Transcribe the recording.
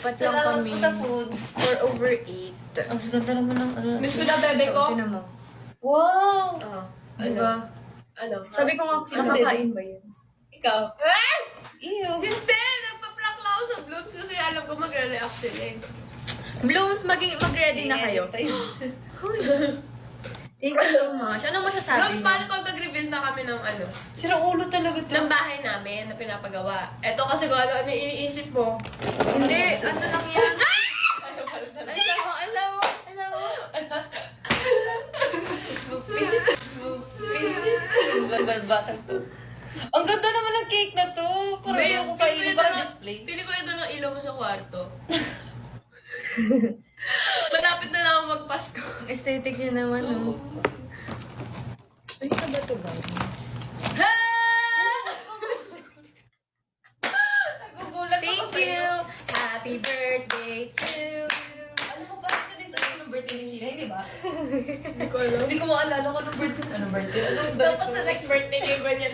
Apat lang Salamat kami. po sa food. 4 over 8. Ang ganda naman ng ano. Gusto na bebe ko? Tinan mo. Wow! Oh, Ano? diba? Ano? Sabi ko nga, Nakakain ba yan? Ikaw? Eh! Ew. Hindi! Nagpa-prank lang ako sa Blooms kasi alam ko magre-react sila eh. Blooms, mag-ready na kayo. Thank you so much. Anong masasabi Blooms, niyo? paano pag nag-reveal na kami ng ano? Sira ulo talaga to. Ng bahay namin na pinapagawa. Eto kasi kung ano iniisip mo. Hindi, ano lang yan. Ano pala talaga? Alam mo. Batang to. Ang ganda naman ng cake na to. Parang Babe, ako kainin para display. Pili ko ito ng ilaw mo sa kwarto. Malapit na lang ako magpasko. Aesthetic niya naman. Oh. Ay, sa ba to ba? Nagugulat ako Thank sa'yo. you. Happy birthday to you. Ano ko ba ito din sa ng birthday ni Sheena, hindi ba? Hindi ko alam. Hindi ko maalala kung anong birthday. Anong birthday? Anong Dapat sa next birthday kay Banyan